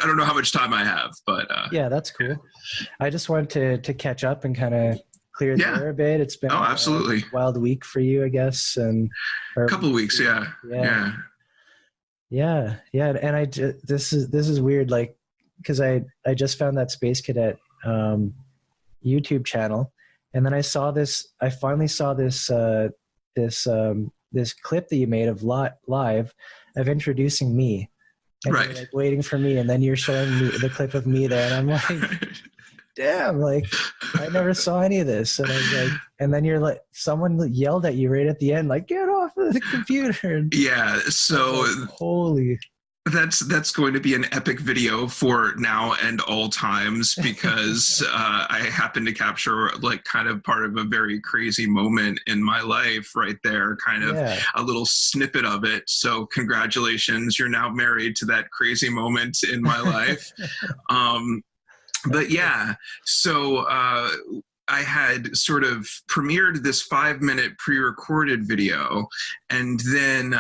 I don't know how much time I have, but yeah, that's cool. I just wanted to catch up and kind of clear the air a bit. It's been absolutely a wild week for you, I guess, and a couple of weeks. Yeah. And this is weird, like, because I just found that Space Cadet YouTube channel, and then I finally saw this this clip that you made of live of introducing me, and right, you're like waiting for me, and then you're showing me the clip of me there, and I'm like, damn, like I never saw any of this. And I was like, and then you're like, someone yelled at you right at the end, like, get off of the computer. And yeah, so like, holy, that's going to be an epic video for now and all times, because I happen to capture like kind of part of a very crazy moment in my life right there, kind of a little snippet of it. So congratulations, you're now married to that crazy moment in my life. But yeah, so I had sort of premiered this 5-minute pre-recorded video, and then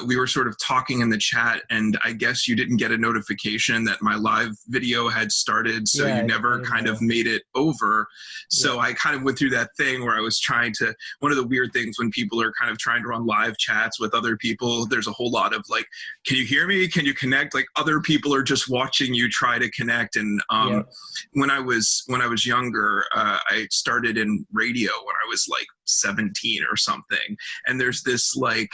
we were sort of talking in the chat, and I guess you didn't get a notification that my live video had started, so you never kind of made it over. So I kind of went through that thing where I was trying to, one of the weird things when people are kind of trying to run live chats with other people, there's a whole lot of like, can you hear me? Can you connect? Like other people are just watching you try to connect. And when I was younger, I started in radio when I was like 17 or something, and there's this like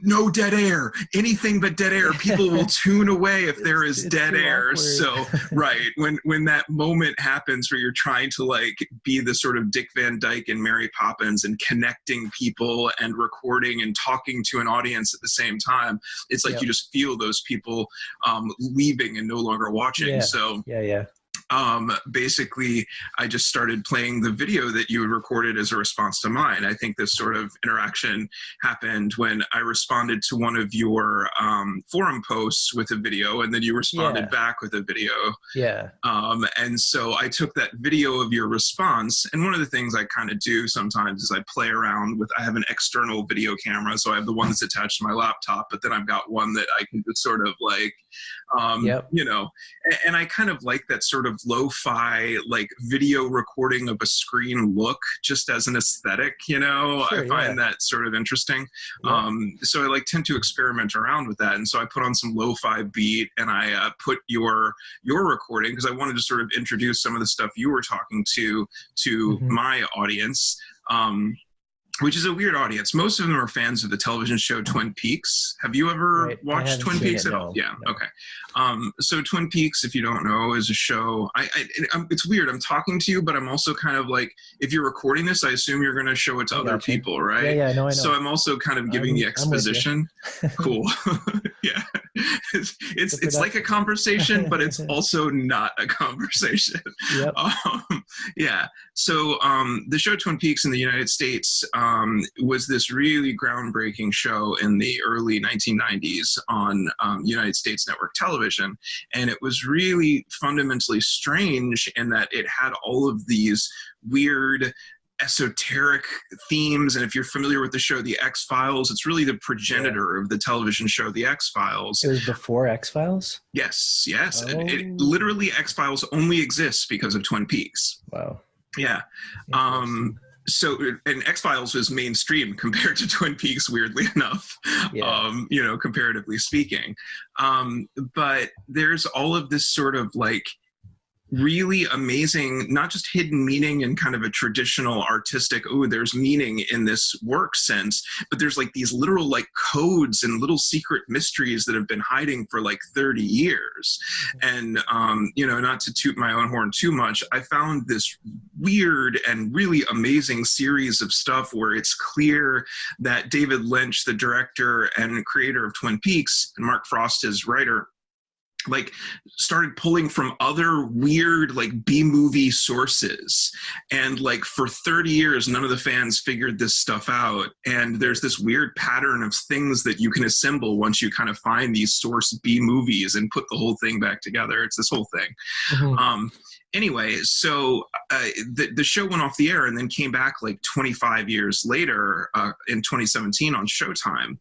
no dead air, anything but dead air. People will tune away if there is dead air. Awkward. So right, when that moment happens where you're trying to like be the sort of Dick Van Dyke and Mary Poppins and connecting people and recording and talking to an audience at the same time, it's like you just feel those people leaving and no longer watching. So basically I just started playing the video that you had recorded as a response to mine. I think this sort of interaction happened when I responded to one of your forum posts with a video, and then you responded back with a video. And so I took that video of your response, and one of the things I kind of do sometimes is I play around with, I have an external video camera, so I have the one that's attached to my laptop, but then I've got one that I can sort of like, you know, and I kind of like that sort of lo-fi like video recording of a screen look just as an aesthetic, you know. I find that sort of interesting. So I like tend to experiment around with that, and so I put on some lo-fi beat, and I put your recording because I wanted to sort of introduce some of the stuff you were talking to my audience. Which is a weird audience. Most of them are fans of the television show Twin Peaks. Have you ever watched Twin Peaks at all? Yeah. No. Okay. So Twin Peaks, if you don't know, is a show. It's weird. I'm talking to you, but I'm also kind of like, if you're recording this, I assume you're going to show it to other people, right? Yeah, I know. So I'm also kind of giving the exposition. Cool. Yeah. It's like a conversation, but it's also not a conversation. Yeah. So the show Twin Peaks in the United States was this really groundbreaking show in the early 1990s on United States network television. And it was really fundamentally strange in that it had all of these weird esoteric themes. And if you're familiar with the show The X-Files, it's really the progenitor of the television show The X-Files. It was before X-Files? Yes. Oh. It literally, X-Files only exists because of Twin Peaks. Wow. Yeah. So, and X-Files was mainstream compared to Twin Peaks, weirdly enough, you know, comparatively speaking. But there's all of this sort of like really amazing, not just hidden meaning in kind of a traditional artistic, oh, there's meaning in this work sense, but there's like these literal like codes and little secret mysteries that have been hiding for like 30 years. And, you know, not to toot my own horn too much, I found this weird and really amazing series of stuff where it's clear that David Lynch, the director and creator of Twin Peaks, and Mark Frost, his writer, like started pulling from other weird like B-movie sources, and like for 30 years none of the fans figured this stuff out, and there's this weird pattern of things that you can assemble once you kind of find these source B-movies and put the whole thing back together. It's this whole thing. Anyway, so the show went off the air and then came back like 25 years later in 2017 on Showtime.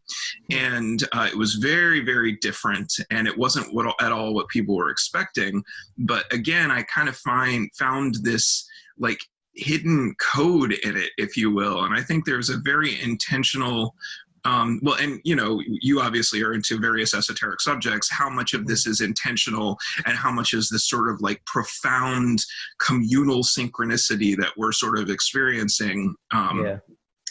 And it was very, very different. And it wasn't at all what people were expecting. But again, I kind of found this like hidden code in it, if you will. And I think there's a very intentional, well, and you know, you obviously are into various esoteric subjects. How much of this is intentional, and how much is this sort of like profound communal synchronicity that we're sort of experiencing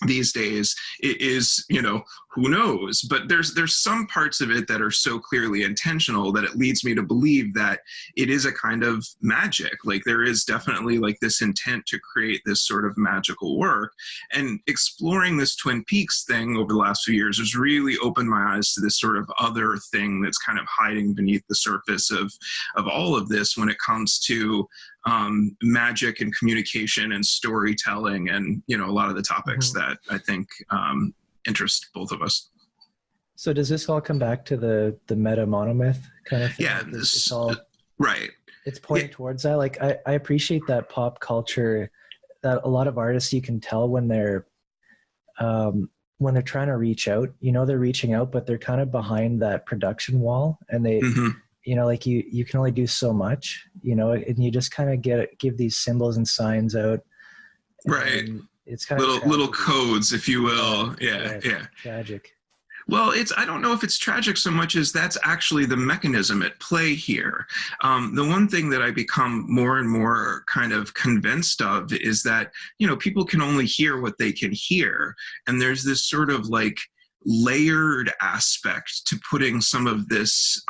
these days? It is, you know, who knows? But there's some parts of it that are so clearly intentional that it leads me to believe that it is a kind of magic. Like there is definitely like this intent to create this sort of magical work. And exploring this Twin Peaks thing over the last few years has really opened my eyes to this sort of other thing that's kind of hiding beneath the surface of all of this when it comes to magic and communication and storytelling, and you know, a lot of the topics that I think interest both of us. So does this all come back to the meta monomyth kind of thing? Yeah, it's all right. It's pointing towards that. Like I appreciate that pop culture, that a lot of artists, you can tell when they're trying to reach out, you know, they're reaching out, but they're kind of behind that production wall, and they you know, like you can only do so much, you know, and you just kind of give these symbols and signs out. Right. It's kind of little codes, if you will. Yeah. Tragic. Well, I don't know if it's tragic so much as that's actually the mechanism at play here. The one thing that I become more and more kind of convinced of is that, you know, people can only hear what they can hear. And there's this sort of like layered aspect to putting some of this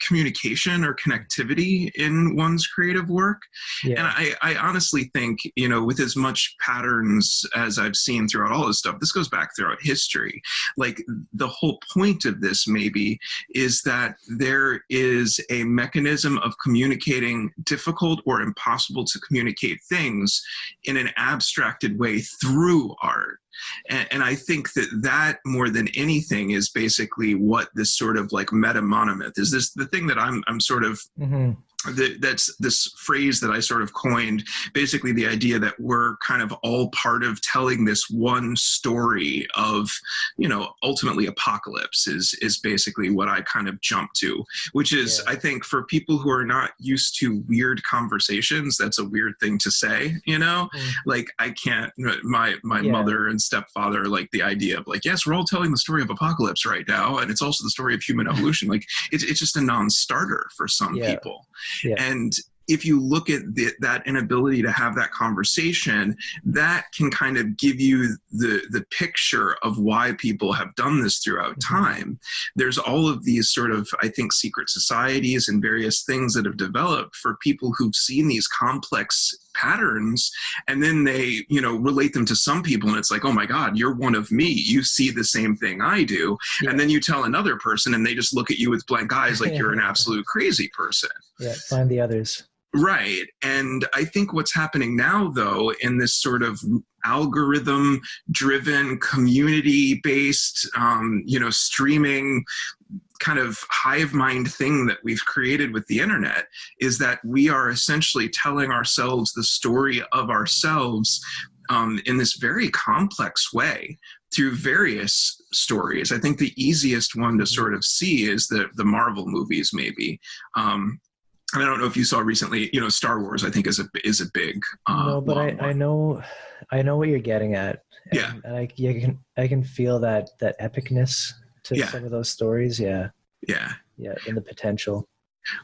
communication or connectivity in one's creative work. And I honestly think, you know, with as much patterns as I've seen throughout all this stuff, this goes back throughout history. Like the whole point of this maybe is that there is a mechanism of communicating difficult or impossible to communicate things in an abstracted way through art. And I think that more than anything is basically what this sort of like meta monomyth is. This the thing that I'm sort of that's this phrase that I sort of coined, basically the idea that we're kind of all part of telling this one story of, you know, ultimately apocalypse is basically what I kind of jump to, which is, I think for people who are not used to weird conversations, that's a weird thing to say, you know, like I can't, my mother and stepfather, like the idea of like, yes, we're all telling the story of apocalypse right now. And it's also the story of human evolution. Like it's just a non-starter for some people. And if you look at that inability to have that conversation, that can kind of give you the picture of why people have done this throughout time. There's all of these sort of, I think, secret societies and various things that have developed for people who've seen these complex patterns, and then they, you know, relate them to some people, and it's like, oh my God, you're one of me. You see the same thing I do. And then you tell another person, and they just look at you with blank eyes like you're an absolute crazy person. Find the others. Right. And I think what's happening now, though, in this sort of algorithm-driven, community-based, you know, streaming kind of hive mind thing that we've created with the internet, is that we are essentially telling ourselves the story of ourselves in this very complex way through various stories. I think the easiest one to sort of see is the Marvel movies, maybe. I don't know if you saw recently, you know, Star Wars, I think is a big. No, but I know what you're getting at. And, and I can feel that epicness to some of those stories. Yeah, and the potential.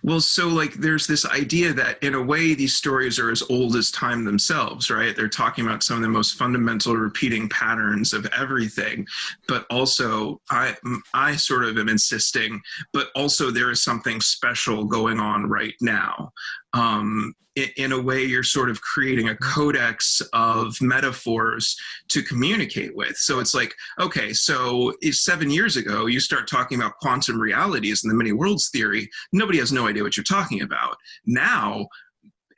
Well, so like there's this idea that in a way these stories are as old as time themselves, right? They're talking about some of the most fundamental repeating patterns of everything, but also I sort of am insisting, but also there is something special going on right now. In a way, you're sort of creating a codex of metaphors to communicate with. So it's like, okay, so 7 years ago, you start talking about quantum realities and the many worlds theory. Nobody has no idea what you're talking about. Now,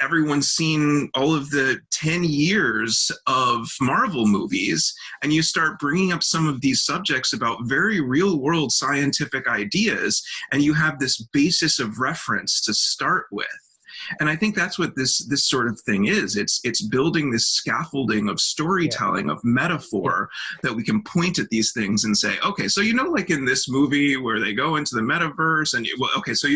everyone's seen all of the 10 years of Marvel movies, and you start bringing up some of these subjects about very real world scientific ideas, and you have this basis of reference to start with. And I think that's what this sort of thing is. It's building this scaffolding of storytelling, of metaphor, that we can point at these things and say, okay, so like in this movie where they go into the metaverse, and okay, so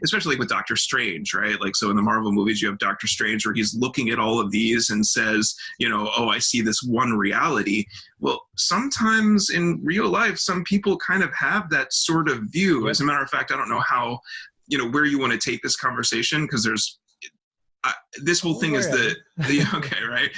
especially with Doctor Strange, right? Like, so in the Marvel movies, you have Doctor Strange where he's looking at all of these and says, oh, I see this one reality. Well, sometimes in real life, some people kind of have that sort of view. As a matter of fact, I don't know how, where you want to take this conversation, because there's this whole thing is the okay, right?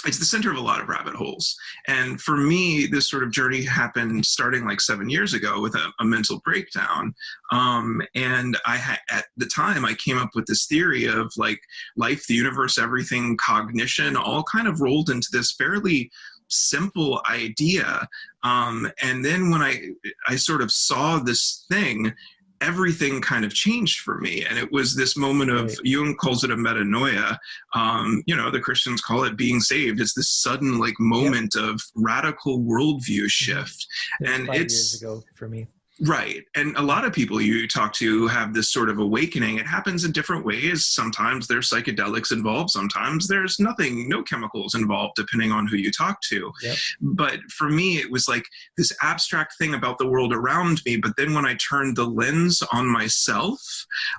It's the center of a lot of rabbit holes. And for me, this sort of journey happened starting like 7 years ago with a mental breakdown. And at the time, I came up with this theory of like life, the universe, everything, cognition, all kind of rolled into this fairly simple idea. And then when I sort of saw this thing, everything kind of changed for me. And it was this moment of, Jung calls it a metanoia. The Christians call it being saved. It's this sudden like moment of radical worldview shift. And 5 years ago for me. Right. And a lot of people you talk to have this sort of awakening. It happens in different ways. Sometimes there's psychedelics involved. Sometimes there's nothing, no chemicals involved, depending on who you talk to. Yep. But for me, it was like this abstract thing about the world around me. But then when I turned the lens on myself,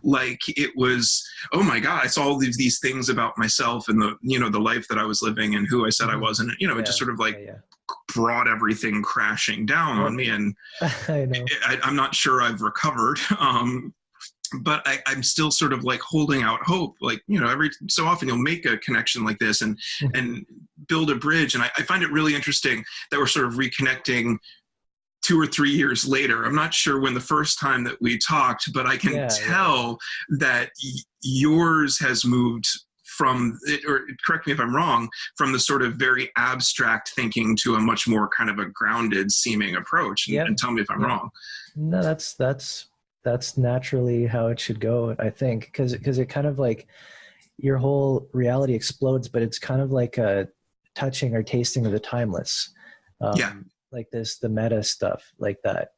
like it was, oh my God, I saw all these things about myself and the life that I was living and who I said I was. And, it just sort of like brought everything crashing down on me. And I know. I'm not sure I've recovered. But I'm still sort of like holding out hope. Like, every so often you'll make a connection like this and build a bridge. And I find it really interesting that we're sort of reconnecting 2 or 3 years later. I'm not sure when the first time that we talked, but I can tell that yours has moved from, or correct me if I'm wrong, from the sort of very abstract thinking to a much more kind of a grounded seeming approach. And tell me if I'm wrong. No, that's naturally how it should go, I think, because it kind of like your whole reality explodes, but it's kind of like a touching or tasting of the timeless. Like the meta stuff like that.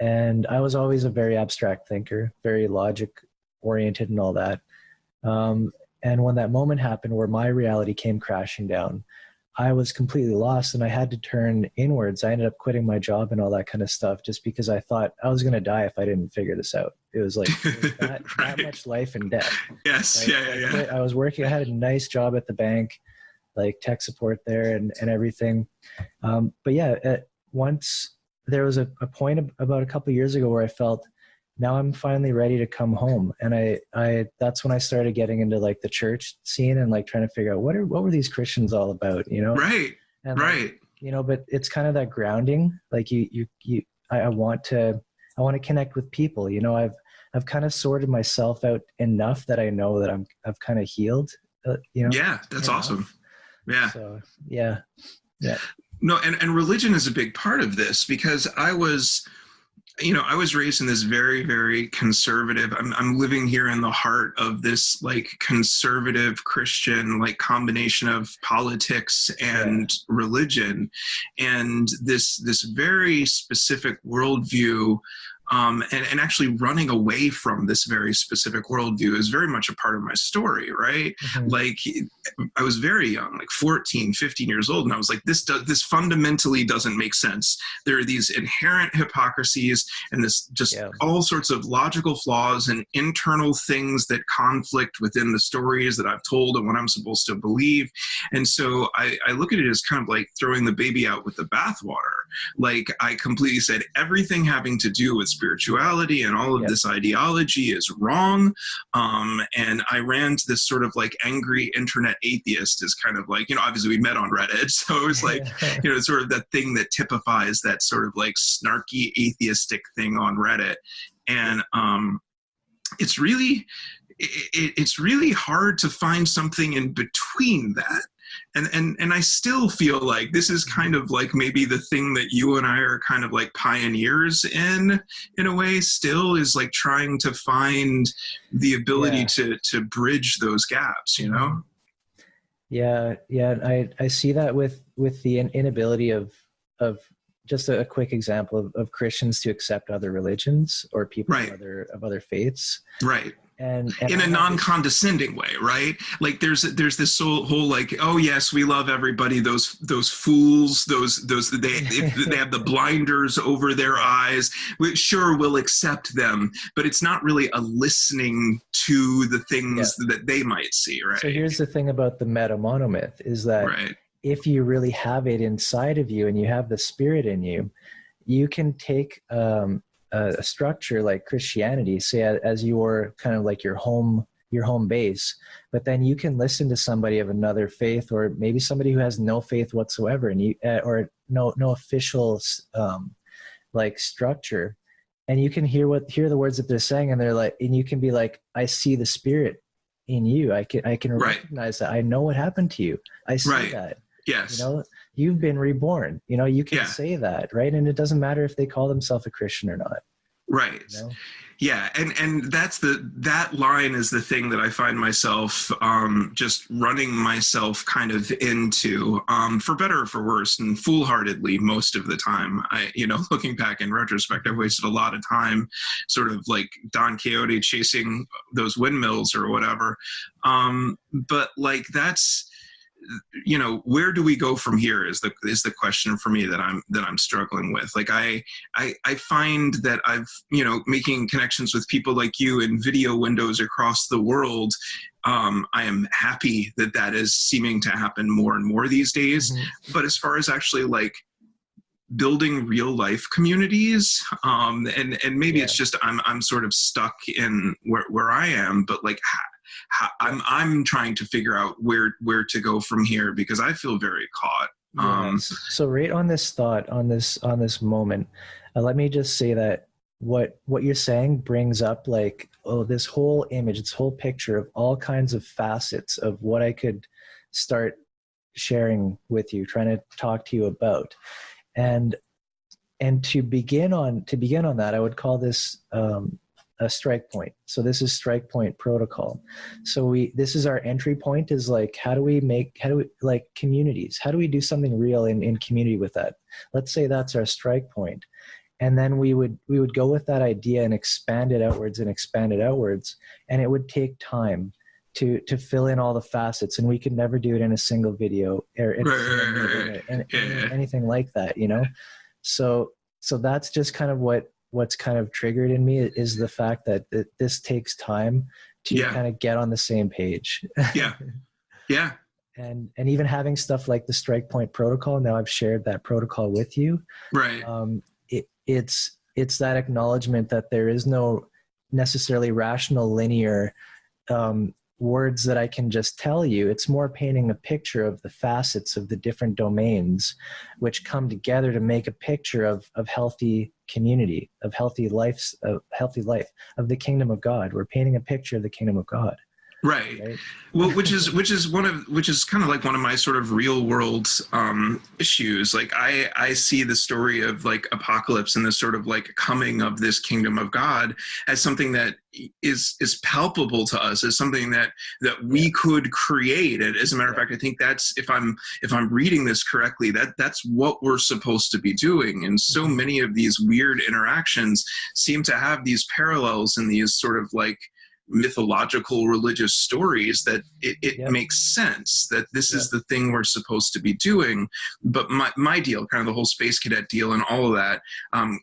And I was always a very abstract thinker, very logic oriented and all that. And when that moment happened where my reality came crashing down, I was completely lost and I had to turn inwards. I ended up quitting my job and all that kind of stuff just because I thought I was going to die if I didn't figure this out. It was like that much life and death. Yes. Right? I was working. I had a nice job at the bank, like tech support there and everything. But once there was a point about a couple of years ago where I felt, now I'm finally ready to come home. And I that's when I started getting into like the church scene and like trying to figure out what were these Christians all about, Right. And right. But it's kind of that grounding. Like I want to connect with people. I've kind of sorted myself out enough that I know that I've kind of healed. Yeah, that's awesome. Yeah. So yeah. No, and religion is a big part of this because I was raised in this very, very conservative, I'm living here in the heart of this like conservative Christian, like combination of politics and religion, and this very specific worldview. And actually running away from this very specific worldview is very much a part of my story, right? Mm-hmm. Like I was very young, like 14, 15 years old. And I was like, this fundamentally doesn't make sense. There are these inherent hypocrisies and this just all sorts of logical flaws and internal things that conflict within the stories that I've told and what I'm supposed to believe. And so I look at it as kind of like throwing the baby out with the bathwater. Like I completely said everything having to do with spirituality and all of this ideology is wrong. And I ran to this sort of like angry internet atheist is kind of like, obviously we met on Reddit. So it was like, sort of that thing that typifies that sort of like snarky atheistic thing on Reddit. And it's really hard to find something in between that. And I still feel like this is kind of like maybe the thing that you and I are kind of like pioneers in a way still is like trying to find the ability to bridge those gaps, Yeah. I see that with the inability of just a quick example of Christians to accept other religions or people of other faiths. Right. and in a non-condescending way, right? Like there's this whole like, oh yes, we love everybody. Those fools, they have the blinders over their eyes. Sure, we'll accept them, but it's not really a listening to the things that they might see, right? So here's the thing about the meta monomyth is that if you really have it inside of you and you have the spirit in you, you can take a structure like Christianity, say as your kind of like your home base, but then you can listen to somebody of another faith, or maybe somebody who has no faith whatsoever, and you or no official like structure, and you can hear the words that they're saying, and they're like, and you can be like, I see the spirit in you. I can recognize that. I know what happened to you. I see that. Yes. You know, you've been reborn. You know, you can say that, right? And it doesn't matter if they call themselves a Christian or not. Right. You know? Yeah. And that line is the thing that I find myself just running myself kind of into, for better or for worse, and foolhardily most of the time. Looking back in retrospect, I've wasted a lot of time sort of like Don Quixote chasing those windmills or whatever. But like that's, where do we go from here is the question for me that I'm struggling with. Like I find that I've, making connections with people like you in video windows across the world. I am happy that is seeming to happen more and more these days. Mm-hmm. But as far as actually like building real life communities, and maybe it's just, I'm sort of stuck in where I am, but like, I'm trying to figure out where to go from here because I feel very caught. So right on this thought, on this moment, let me just say that what you're saying brings up like, this whole image, this whole picture of all kinds of facets of what I could start sharing with you, trying to talk to you about. And to begin on that, I would call this a strike point. So this is strike point protocol. So this is our entry point, is like, how do we like communities? How do we do something real in community with that? Let's say that's our strike point. And then we would go with that idea and expand it outwards. And it would take time to fill in all the facets, and we could never do it in a single video or anything like that, So that's just kind of what's kind of triggered in me is the fact that this takes time to kind of get on the same page. Yeah. And even having stuff like the strike point protocol, now I've shared that protocol with you. Right. It's that acknowledgement that there is no necessarily rational linear words that I can just tell you. It's more painting a picture of the facets of the different domains which come together to make a picture of healthy community, of healthy life, of the kingdom of God. We're painting a picture of the kingdom of God. Right. Well, which is kind of like one of my sort of real world issues. Like I see the story of like apocalypse and this sort of like coming of this kingdom of God as something that is palpable to us, as something that we could create. And as a matter of fact, I think that's, if I'm reading this correctly, that's what we're supposed to be doing. And so many of these weird interactions seem to have these parallels and these sort of like mythological religious stories that it makes sense that this is the thing we're supposed to be doing. But my deal, kind of the whole space cadet deal and all of that,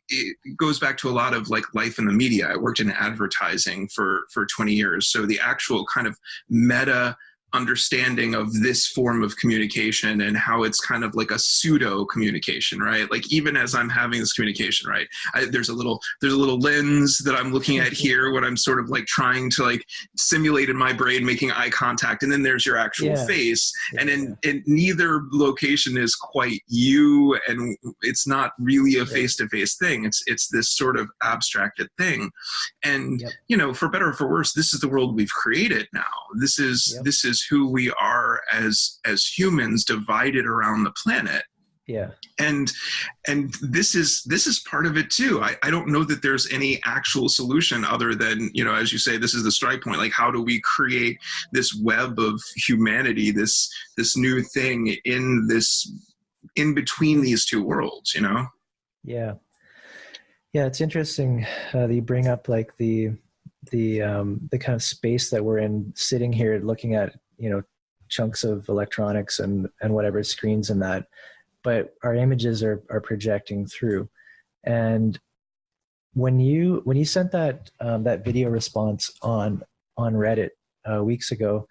it goes back to a lot of like life in the media. I worked in advertising for 20 years. So the actual kind of meta understanding of this form of communication and how it's kind of like a pseudo communication, right? Like even as I'm having this communication, right, there's a little lens that I'm looking at here when I'm sort of like trying to like simulate in my brain making eye contact, and then there's your actual face, and in neither location is quite you, and it's not really a face-to-face thing. It's this sort of abstracted thing, and for better or for worse, this is the world we've created now. This is who we are as humans divided around the planet. And this is part of it too. I don't know that there's any actual solution other than, as you say, this is the strike point. Like, how do we create this web of humanity, this new thing in between these two worlds, Yeah, it's interesting that you bring up like the the kind of space that we're in, sitting here looking at, you know, chunks of electronics and whatever screens and that, but our images are projecting through. And when you sent that that video response on Reddit weeks ago,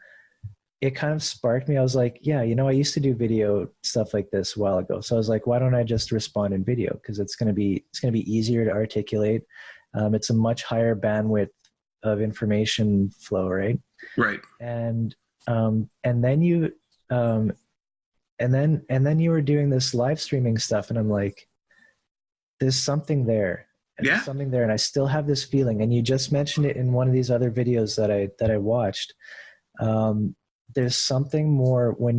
it kind of sparked me. I was like, yeah, you know, I used to do video stuff like this a while ago. So I was like, why don't I just respond in video? Because it's going to be easier to articulate. It's a much higher bandwidth of information flow, right? Right. And then you and then you were doing this live streaming stuff, and I'm like, there's something there. And yeah. There's something there, and I still have this feeling. And you just mentioned it in one of these other videos that I watched. There's something more when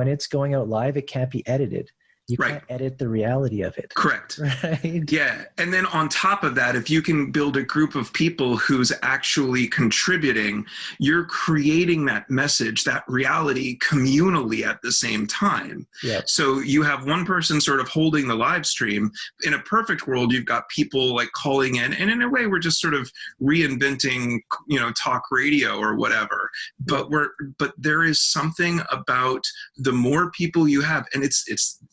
it's going out live. It can't be edited. You right. can't edit the reality of it. Correct. Right? Yeah. And then on top of that, if you can build a group of people who's actually contributing, you're creating that message, that reality communally at the same time. Yep. So you have one person sort of holding the live stream. In a perfect world, you've got people like calling in, and in a way we're just sort of reinventing, you know, talk radio or whatever. But there is something about the more people you have, and it's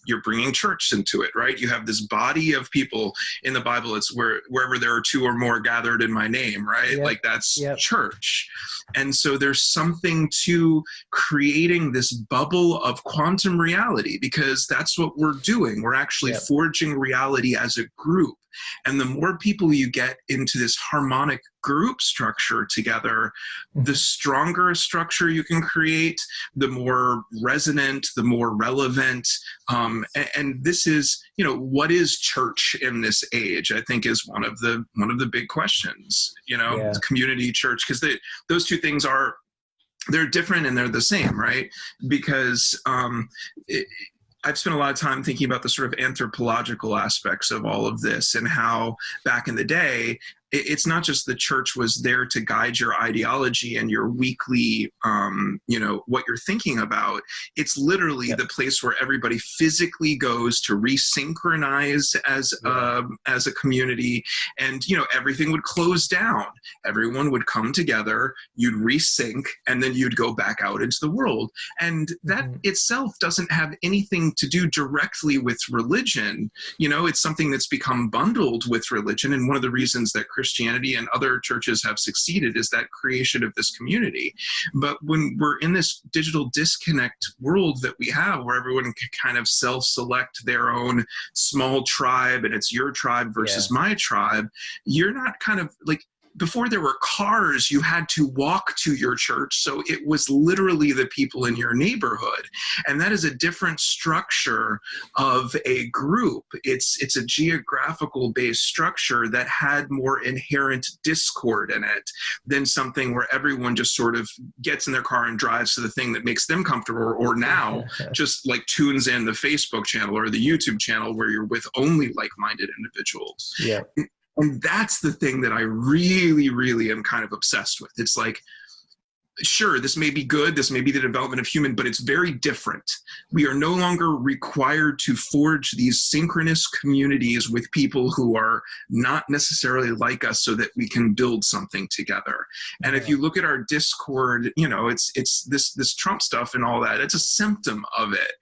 you're bringing church into it, right? You have this body of people in the Bible. It's wherever there are two or more gathered in my name, right? Yep. Like that's Yep. church. And so there's something to creating this bubble of quantum reality, because that's what we're doing. We're actually Yep. forging reality as a group. And the more people you get into this harmonic group structure together, the stronger a structure you can create, the more resonant, the more relevant. And this is, you know, what is church in this age? I think is one of the big questions, you know, Yeah. community, church, because those two things they're different and they're the same, right? Because I've spent a lot of time thinking about the sort of anthropological aspects of all of this, and how back in the day, it's not just the church was there to guide your ideology and your weekly, you know, what you're thinking about. It's literally Yep. the place where everybody physically goes to resynchronize as a community, and, you know, everything would close down. Everyone would come together, you'd resync, and then you'd go back out into the world. And that itself doesn't have anything to do directly with religion. You know, it's something that's become bundled with religion. And one of the reasons that Christianity and other churches have succeeded is that creation of this community. But when we're in this digital disconnect world that we have, where everyone can kind of self-select their own small tribe, and it's your tribe versus my tribe, you're not kind of like, before there were cars, you had to walk to your church. So it was literally the people in your neighborhood. And that is a different structure of a group. It's a geographical based structure that had more inherent discord in it than something where everyone just sort of gets in their car and drives to the thing that makes them comfortable, or now just like tunes in the Facebook channel or the YouTube channel where you're with only like-minded individuals. Yeah. And that's the thing that I really, really am kind of obsessed with. It's like, sure, this may be good, this may be the development of human, but it's very different. We are no longer required to forge these synchronous communities with people who are not necessarily like us so that we can build something together. And if you look at our Discord, you know, it's this Trump stuff and all that, it's a symptom of it.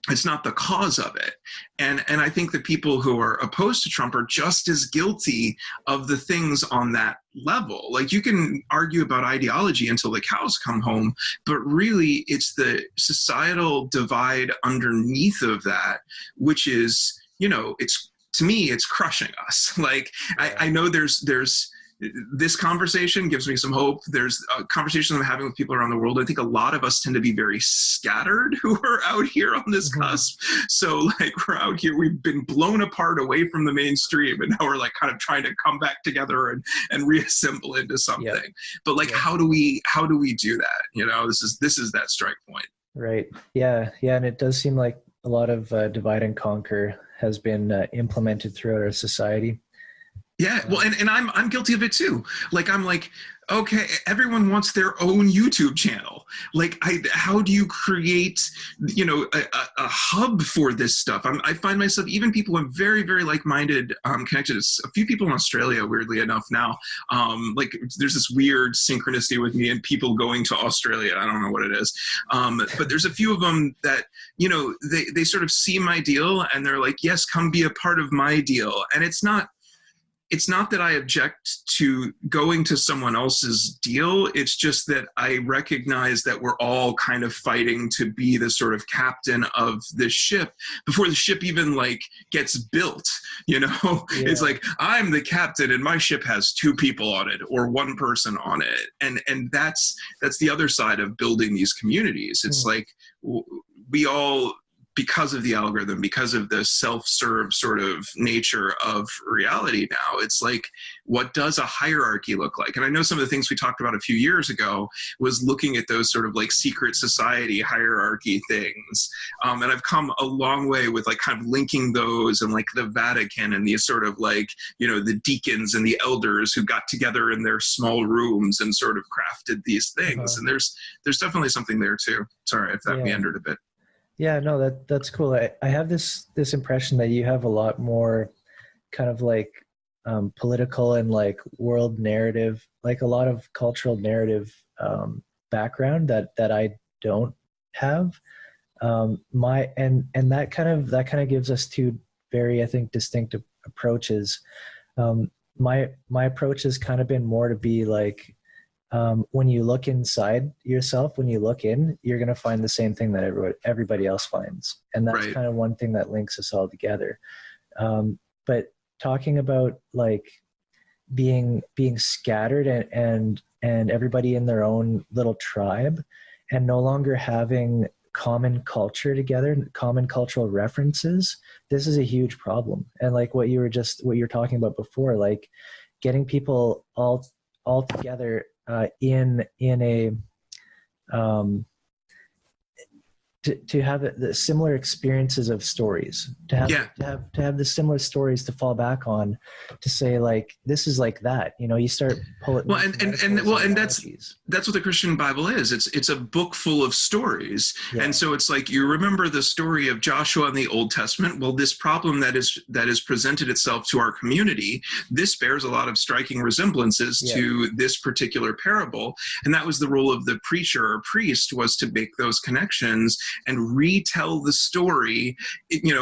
It's not the cause of it. And I think the people who are opposed to Trump are just as guilty of the things on that level. Like, you can argue about ideology until the cows come home, but really it's the societal divide underneath of that, which is, you know, it's, to me, it's crushing us. Like, I know there's this conversation gives me some hope. There's conversations I'm having with people around the world. I think a lot of us tend to be very scattered who are out here on this cusp. So like, we're out here, we've been blown apart away from the mainstream, and now we're like kind of trying to come back together and reassemble into something. Yep. But like, how do we do that? You know, this is that strike point. Right. Yeah. Yeah. And it does seem like a lot of divide and conquer has been implemented throughout our society. Yeah, well, and I'm guilty of it too. Like, I'm like, okay, everyone wants their own YouTube channel. Like, how do you create, a hub for this stuff? I find myself, even people I'm very, very like-minded, connected to a few people in Australia, weirdly enough now. Like, there's this weird synchronicity with me and people going to Australia. I don't know what it is. But there's a few of them that, they sort of see my deal and they're like, yes, come be a part of my deal. And it's not that I object to going to someone else's deal. It's just that I recognize that we're all kind of fighting to be the sort of captain of this ship before the ship even like gets built, Yeah. It's like, I'm the captain and my ship has 2 people on it or 1 person on it. And that's the other side of building these communities. It's like we all, because of the algorithm, because of the self-serve sort of nature of reality now, it's like, what does a hierarchy look like? And I know some of the things we talked about a few years ago was looking at those sort of like secret society hierarchy things. And I've come a long way with like kind of linking those and like the Vatican and these sort of like, the deacons and the elders who got together in their small rooms and sort of crafted these things. And there's definitely something there too. Sorry if that meandered a bit. Yeah, no, that's cool. I have this impression that you have a lot more kind of like political and like world narrative, like a lot of cultural narrative background that I don't have. And that kind of gives us 2 very, I think, distinct approaches. My approach has kind of been more to be like, when you look inside yourself, when you look in, you're going to find the same thing that everybody else finds. And that's kind of one thing that links us all together. But talking about like being scattered and everybody in their own little tribe and no longer having common culture together, common cultural references, this is a huge problem. And like what you were talking about before, like getting people all together in a to have the similar experiences of stories, to have the similar stories to fall back on, to say like, this is like that, you start pulling. Well, and that's what the Christian Bible is. It's a book full of stories. Yeah. And so it's like, you remember the story of Joshua in the Old Testament. Well, this problem that is presented itself to our community, this bears a lot of striking resemblances to this particular parable. And that was the role of the preacher or priest, was to make those connections and retell the story,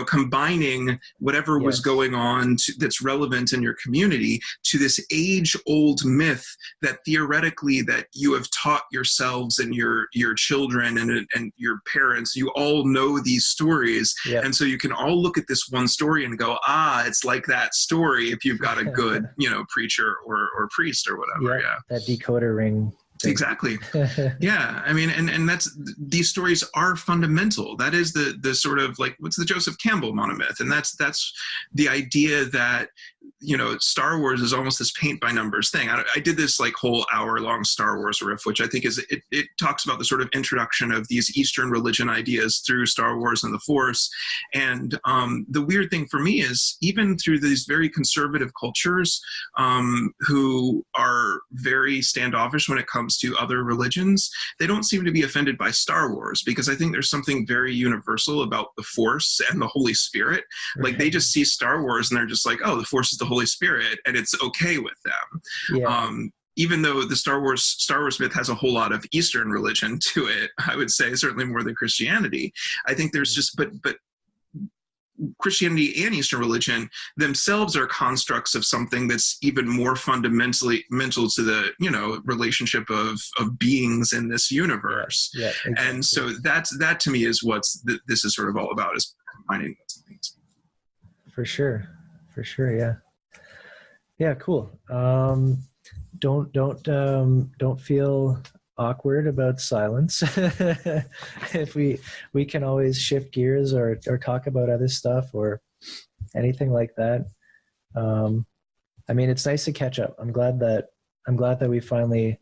combining whatever was going on that's relevant in your community to this age-old myth that theoretically that you have taught yourselves and your children and your parents. You all know these stories. And so you can all look at this one story and go, it's like that story if you've got a good, preacher or priest or whatever. That decoder ring. Exactly. Yeah. I mean, and these stories are fundamental. That is the sort of like, what's the Joseph Campbell monomyth? And that's the idea that, Star Wars is almost this paint by numbers thing. I did this like whole hour-long Star Wars riff, which I think is, it talks about the sort of introduction of these Eastern religion ideas through Star Wars and the Force. And the weird thing for me is, even through these very conservative cultures who are very standoffish when it comes to other religions, they don't seem to be offended by Star Wars, because I think there's something very universal about the Force and the Holy Spirit. Like, they just see Star Wars and they're just like, oh, the Force is the Holy Spirit, and it's okay with them. Even though the Star Wars myth has a whole lot of Eastern religion to it, I would say certainly more than Christianity. I think there's just, but Christianity and Eastern religion themselves are constructs of something that's even more fundamentally mental to the, relationship of beings in this universe. Exactly. And so that to me is what this is sort of all about, is combining those things. For sure. Yeah, cool. Don't feel awkward about silence. If we can always shift gears or talk about other stuff or anything like that. I mean, it's nice to catch up. I'm glad that we finally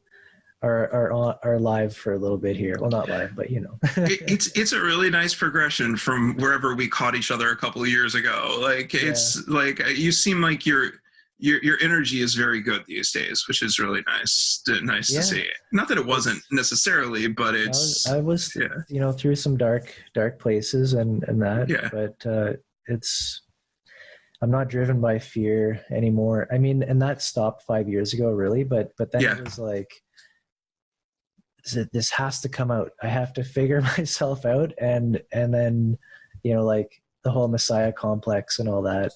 are live for a little bit here. Well, not live, but it's a really nice progression from wherever we caught each other a couple of years ago. Like, it's like, you seem like you're your energy is very good these days, which is really nice to see. Not that it wasn't necessarily, but it's I was you know, through some dark places and that, but I'm not driven by fear anymore. I mean, and that stopped 5 years ago, really, but then it was like, this has to come out. I have to figure myself out, and then, you know, like the whole Messiah complex and all that.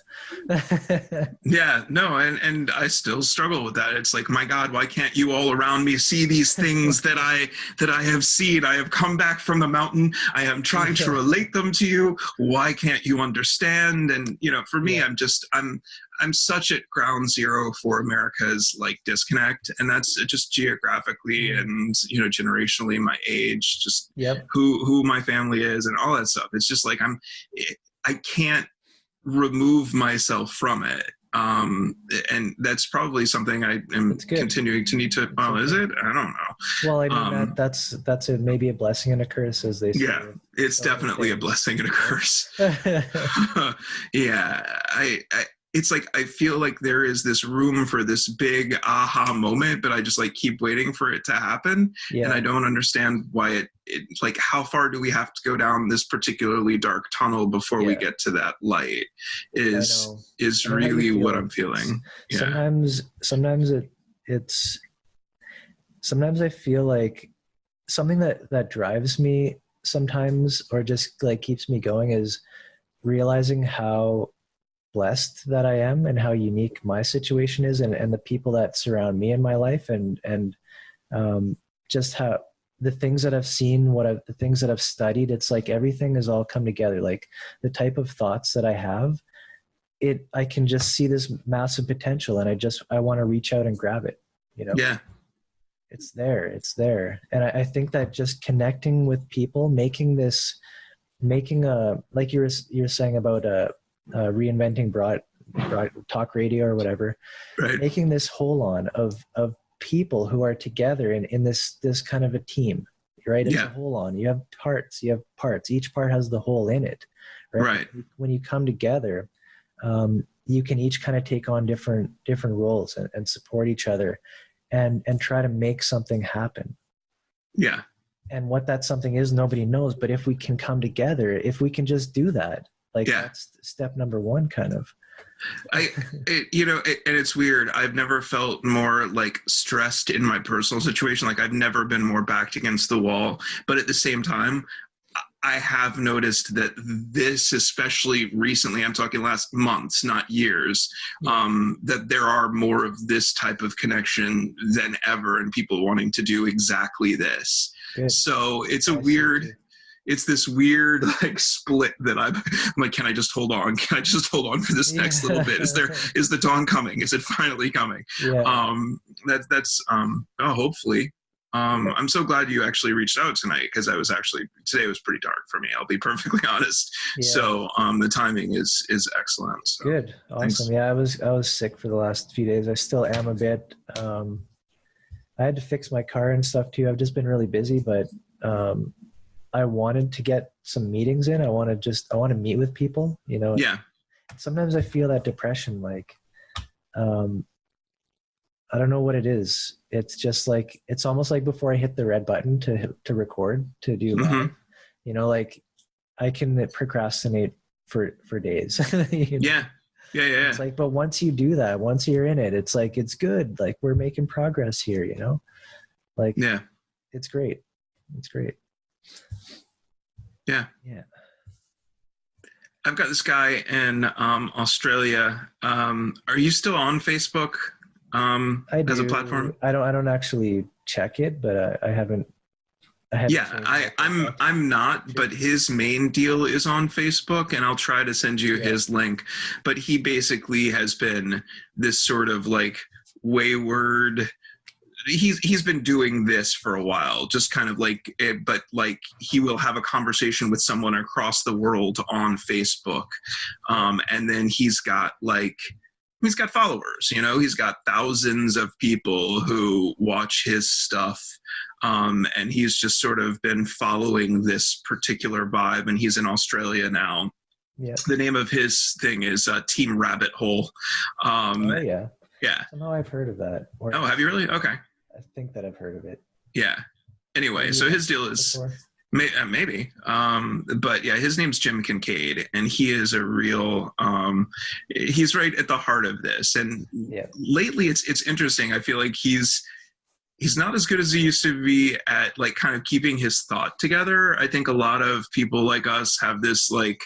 And I still struggle with that. It's like, my God, why can't you all around me see these things that I have seen? I have come back from the mountain. I am trying to relate them to you. Why can't you understand? And, you know, for me, I'm such at ground zero for America's like disconnect, and that's just geographically and, you know, generationally, my age, just who my family is and all that stuff. It's just like I can't remove myself from it. And that's probably something I am continuing to need to. Well, is it? I don't know. Well, I mean, that's maybe a blessing and a curse, as they say. Yeah, it's definitely a blessing and a curse. It's like, I feel like there is this room for this big aha moment, but I just like keep waiting for it to happen. And I don't understand why it's like, how far do we have to go down this particularly dark tunnel before we get to that light is really what I'm feeling. Sometimes I feel like something that drives me sometimes, or just like keeps me going, is realizing how blessed that I am and how unique my situation is, and the people that surround me in my life, and just how the things that I've seen, the things that I've studied, it's like everything has all come together. Like the type of thoughts that I have, I can just see this massive potential, and I want to reach out and grab it, you know? Yeah. It's there. And I think that just connecting with people, making like you're saying about reinventing broad talk radio or whatever, making this whole on of people who are together in this kind of a team, right? It's a whole on. You have parts. Each part has the whole in it, right? When you come together, you can each kind of take on different roles and support each other, and try to make something happen. Yeah. And what that something is, nobody knows. But if we can come together, if we can just do that, like that's step number one, kind of. And it's weird. I've never felt more like stressed in my personal situation. Like I've never been more backed against the wall. But at the same time, I have noticed that this, especially recently, I'm talking last months, not years, that there are more of this type of connection than ever, and people wanting to do exactly this. Good. So it's it's this weird like split that I'm like, can I just hold on? Can I just hold on for this next little bit? Is the dawn coming? Is it finally coming? Hopefully. I'm so glad you actually reached out tonight, because today was pretty dark for me. I'll be perfectly honest. So the timing is excellent. So, good. Awesome. Thanks. Yeah, I was sick for the last few days. I still am a bit. I had to fix my car and stuff too. I've just been really busy, but I wanted to get some meetings in. I want to meet with people, you know? Yeah. Sometimes I feel that depression, like, I don't know what it is. It's just like, it's almost like before I hit the red button to record, to do live, you know, like I can procrastinate for days. You know? Yeah. It's like, but once you do that, once you're in it, it's like, it's good. Like we're making progress here, you know, like, it's great. It's great. Yeah. I've got this guy in Australia. Are you still on Facebook as a platform? I don't actually check it, but I haven't. I'm not, but his main deal is on Facebook, and I'll try to send you his link. But he basically has been this sort of like wayward. He's been doing this for a while, just kind of like, but like he will have a conversation with someone across the world on Facebook, and then he's got followers, you know, he's got thousands of people who watch his stuff, and he's just sort of been following this particular vibe, and he's in Australia now. Yeah. The name of his thing is Team Rabbit Hole. Oh yeah. Yeah. Somehow I've heard of that. Or Oh, have you really? Okay. I think that I've heard of it. Yeah. Anyway, so his deal is maybe, but yeah, his name's Jim Kincaid, and he is a real. He's right at the heart of this, and lately it's interesting. I feel like he's not as good as he used to be at like kind of keeping his thought together. I think a lot of people like us have this like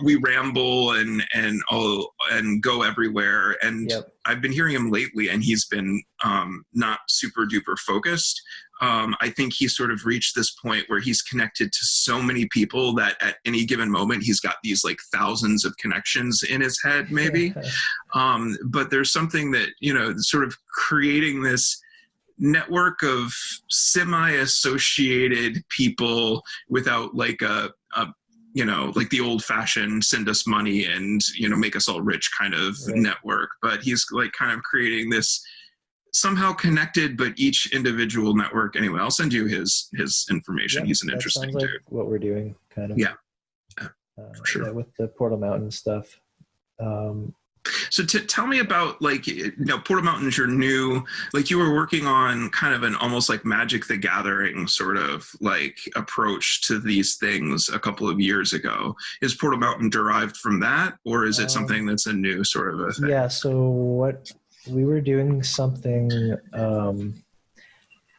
we ramble and go everywhere. And I've been hearing him lately, and he's been not super duper focused. I think he's sort of reached this point where he's connected to so many people that at any given moment he's got these like thousands of connections in his head, maybe. But there's something that, you know, sort of creating this network of semi-associated people without like a you know, like the old fashioned send us money and, you know, make us all rich kind of network. But he's like kind of creating this somehow connected, but each individual network. Anyway, I'll send you his information. He's an interesting dude. Like what we're doing kind of. Yeah. For sure. Yeah, with the Portal Mountain stuff. So tell me about, like, you know, Portal Mountain's your new, like you were working on kind of an almost like Magic the Gathering sort of like approach to these things a couple of years ago. Is Portal Mountain derived from that, or is it something that's a new sort of a thing? Yeah, so what we were doing something,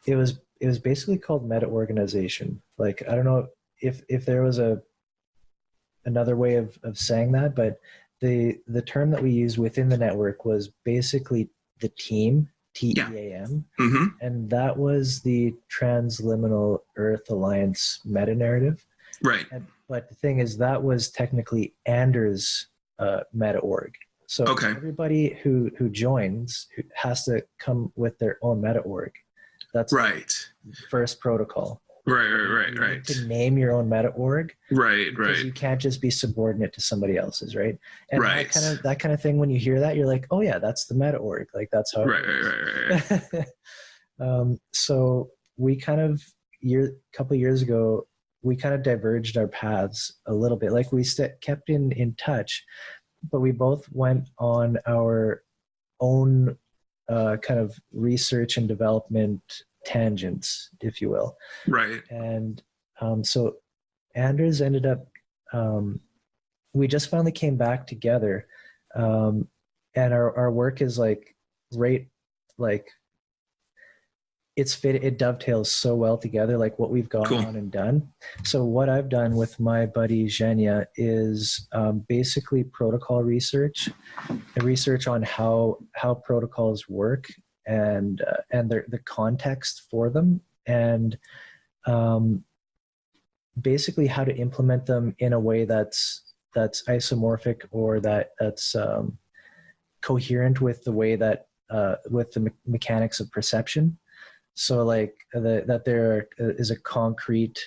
it was basically called meta organization. Like, I don't know if there was another way of saying that, but the term that we used within the network was basically the team, TEAM, and that was the Transliminal Earth Alliance meta narrative. Right. But the thing is, that was technically Anders' meta org. So everybody who joins has to come with their own meta org. That's right. First protocol. Right. You need to name your own meta org. Right. You can't just be subordinate to somebody else's, right? And that kind of thing, when you hear that, you're like, oh yeah, that's the meta org. Like that's how. Right. So we kind of couple of years ago, we kind of diverged our paths a little bit. Like we kept in touch, but we both went on our own kind of research and development tangents, if you will. Right. And so Anders ended up, we just finally came back together, and our work is like it dovetails so well together, like what we've gone on and done. So what I've done with my buddy Zhenya is basically protocol research on how protocols work and the context for them, and basically how to implement them in a way that's isomorphic or that's coherent with the way that with the mechanics of perception. So like that there is a concrete,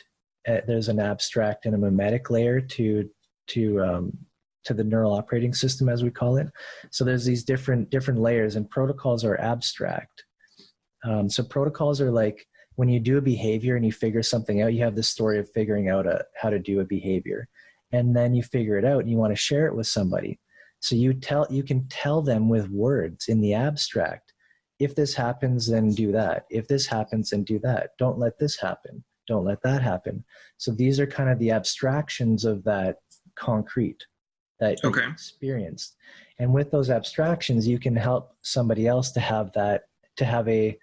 there's an abstract and a mimetic layer to the neural operating system, as we call it. So there's these different layers, and protocols are abstract. So protocols are like when you do a behavior and you figure something out, you have this story of figuring out how to do a behavior, and then you figure it out and you want to share it with somebody. So you can tell them with words in the abstract, if this happens, then do that. If this happens, then do that. Don't let this happen. Don't let that happen. So these are kind of the abstractions of that concrete that you experienced. And with those abstractions, you can help somebody else to have a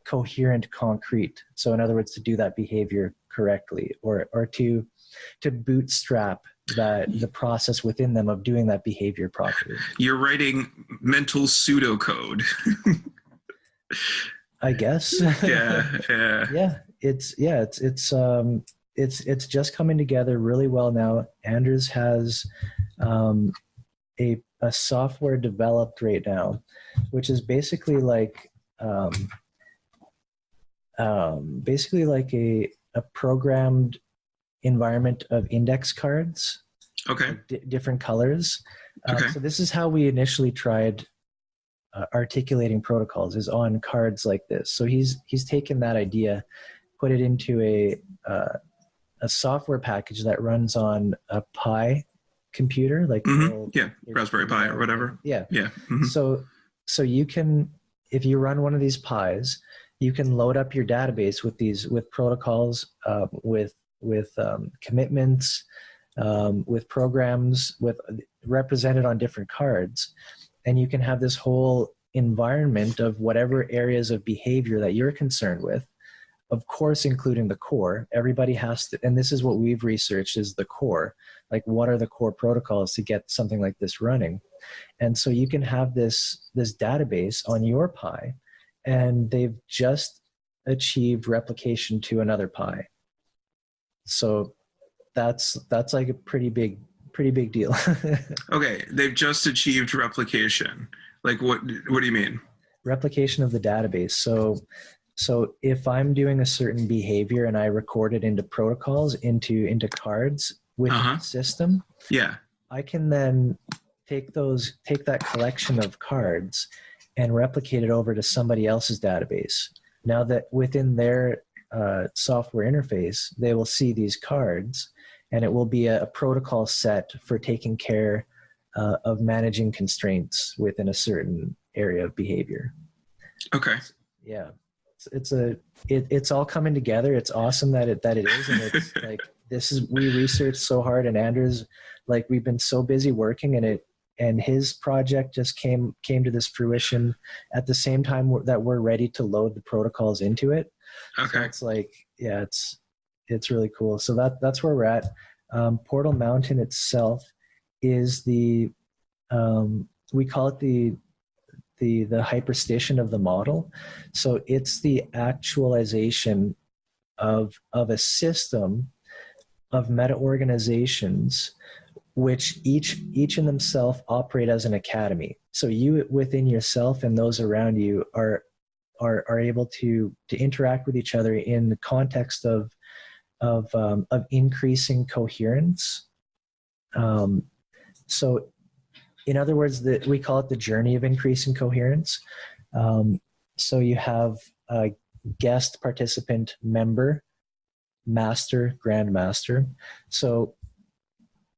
coherent concrete. So in other words, to do that behavior correctly, or to bootstrap the process within them of doing that behavior properly. You're writing mental pseudocode. I guess. Yeah. It's just coming together really well now. Anders has a software developed right now, which is basically like a programmed environment of index cards. Different colors. So this is how we initially tried articulating protocols, is on cards like this. So he's taken that idea, put it into a software package that runs on a Pi computer, like Raspberry Pi or whatever. So you can, if you run one of these Pis, you can load up your database with protocols, with commitments, with programs, with represented on different cards, and you can have this whole environment of whatever areas of behavior that you're concerned with, of course, including the core. Everybody has to, and this is what we've researched, is the core. Like, what are the core protocols to get something like this running? And so you can have this database on your Pi, and they've just achieved replication to another Pi. So that's like a pretty big deal. Okay, they've just achieved replication. Like, what do you mean? Replication of the database. So if I'm doing a certain behavior and I record it into protocols, into cards within the system, I can then take that collection of cards and replicate it over to somebody else's database. Now that within their software interface, they will see these cards, and it will be a protocol set for taking care of managing constraints within a certain area of behavior. Okay. Yeah. It's all coming together. It's awesome that it is, and it's like, we researched so hard, and Andrew's, like, we've been so busy working, and his project just came to this fruition at the same time that we're ready to load the protocols into it. Okay. So it's like, yeah, it's really cool. So that's where we're at. Portal Mountain itself is we call it the hyperstition of the model. So it's the actualization of a system of meta-organizations, which each in themselves operate as an academy. So you within yourself and those around you are able to interact with each other in the context of increasing coherence. So in other words, we call it the journey of increasing coherence. So you have a guest, participant, member, master, grandmaster. So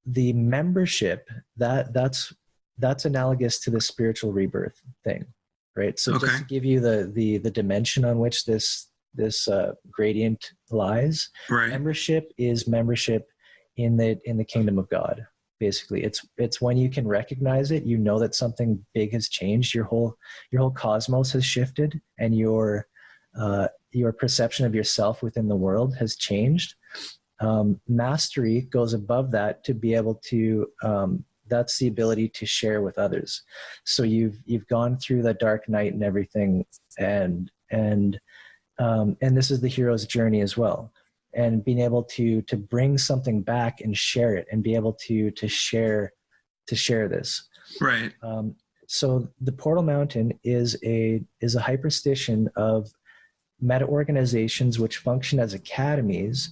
the membership, that's analogous to the spiritual rebirth thing, right? So just to give you the dimension on which this gradient lies, right. Membership is membership in the kingdom of God. Basically, it's when you can recognize it, you know that something big has changed. Your whole cosmos has shifted, and your perception of yourself within the world has changed. Mastery goes above that to be able to. That's the ability to share with others. So you've gone through that dark night and everything, and this is the hero's journey as well. And being able to bring something back and share it, and be able to share this. Right. So the Portal Mountain is a hyperstition of meta organizations which function as academies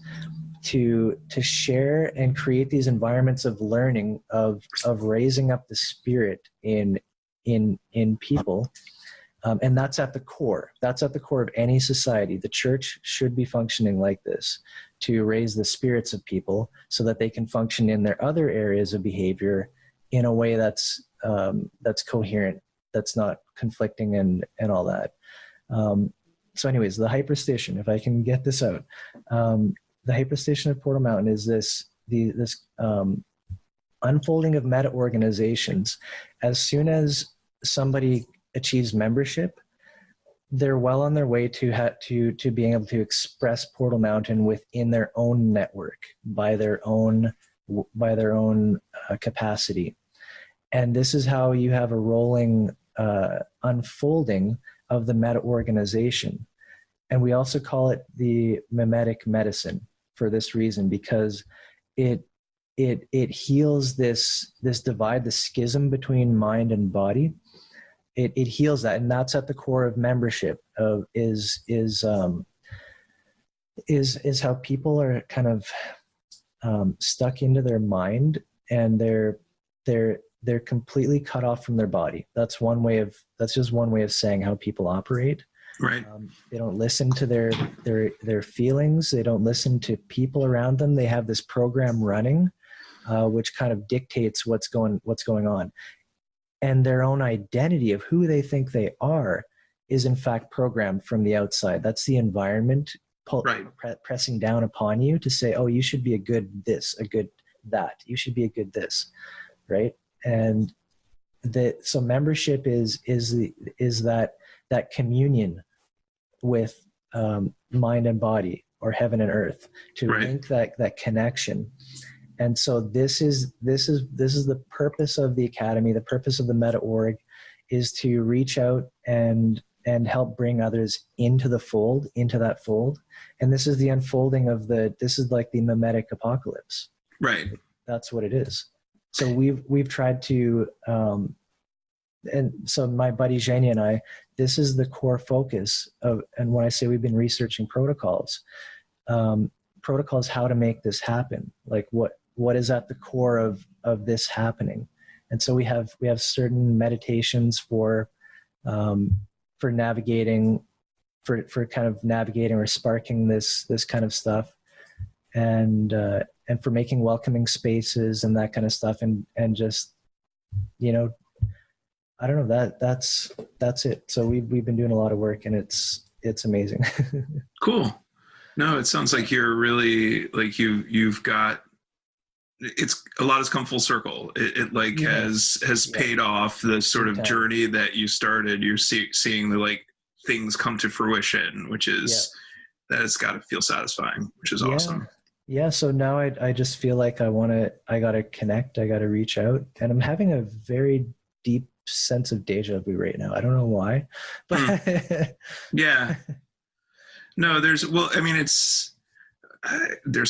to share and create these environments of learning, of raising up the spirit in people. And that's at the core. That's at the core of any society. The church should be functioning like this, to raise the spirits of people so that they can function in their other areas of behavior in a way that's coherent, that's not conflicting and all that. So anyways, the hyperstition, if I can get this out, the hyperstition of Portal Mountain is this unfolding of meta organizations. As soon as somebody achieves membership, they're well on their way to being able to express Portal Mountain within their own network by their own capacity. And this is how you have a rolling unfolding of the meta organization. And we also call it the mimetic medicine for this reason, because it heals this divide, the schism between mind and body. It heals that, and that's at the core of membership. Is how people are kind of stuck into their mind, and they're completely cut off from their body. That's just one way of saying how people operate. Right. They don't listen to their feelings. They don't listen to people around them. They have this program running which kind of dictates what's going on. And their own identity of who they think they are is in fact programmed from the outside. That's the environment pressing down upon you to say, oh, you should be a good this, a good that. You should be a good this, right? And so membership is that communion with mind and body, or heaven and earth, to link that connection. And so this is the purpose of the Academy. The purpose of the Meta.org is to reach out and help bring others into the fold, into that fold. And this is the unfolding of this is like the mimetic apocalypse. Right. That's what it is. So we've tried to, and so my buddy Zhenya and I, this is the core focus of, and when I say we've been researching protocols, how to make this happen. Like what is at the core of this happening. And so we have certain meditations for navigating, for kind of navigating or sparking this kind of stuff, and for making welcoming spaces and that kind of stuff, and just, you know, I don't know, that's it. So we've been doing a lot of work, and it's amazing. Cool. No, it sounds like you're really, like, you've got, it's a lot has come full circle. It like has paid off the sort of journey that you started. You're seeing the, like, things come to fruition, which is, that it's got to feel satisfying, which is awesome. Yeah. So now I just feel like I got to connect. I got to reach out, and I'm having a very deep sense of deja vu right now. I don't know why, but yeah. No, there's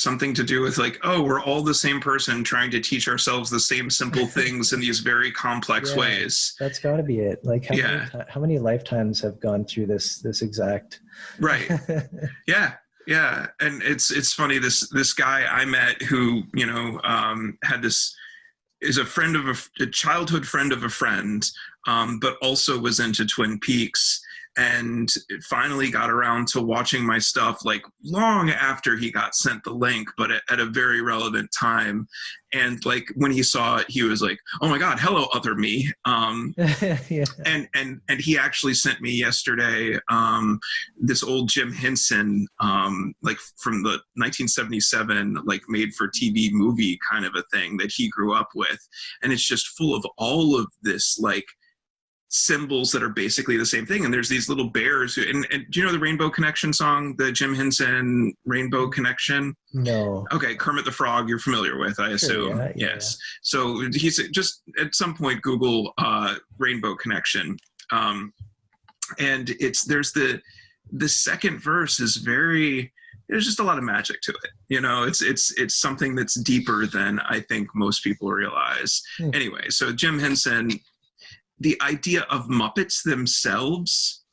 something to do with, like, oh, we're all the same person trying to teach ourselves the same simple things in these very complex ways. That's got to be it. Like, how many lifetimes have gone through this exact? Right. Yeah. And it's funny, this guy I met who, you know, had this, is a childhood friend of a friend, but also was into Twin Peaks, and finally got around to watching my stuff, like, long after he got sent the link, but at a very relevant time. And, like, when he saw it, he was like, oh my God, hello, other me. And he actually sent me yesterday this old Jim Henson, like, from the 1977, like, made for TV movie kind of a thing that he grew up with. And it's just full of all of this, like, symbols that are basically the same thing. And there's these little bears and do you know the Rainbow Connection song, the Jim Henson Rainbow Connection? No. Okay. Kermit the Frog, you're familiar with, I assume. Yeah, yes. So he's just, at some point, Google Rainbow Connection. And there's the second verse is there's just a lot of magic to it. You know, it's something that's deeper than I think most people realize. Anyway, so Jim Henson, the idea of Muppets themselves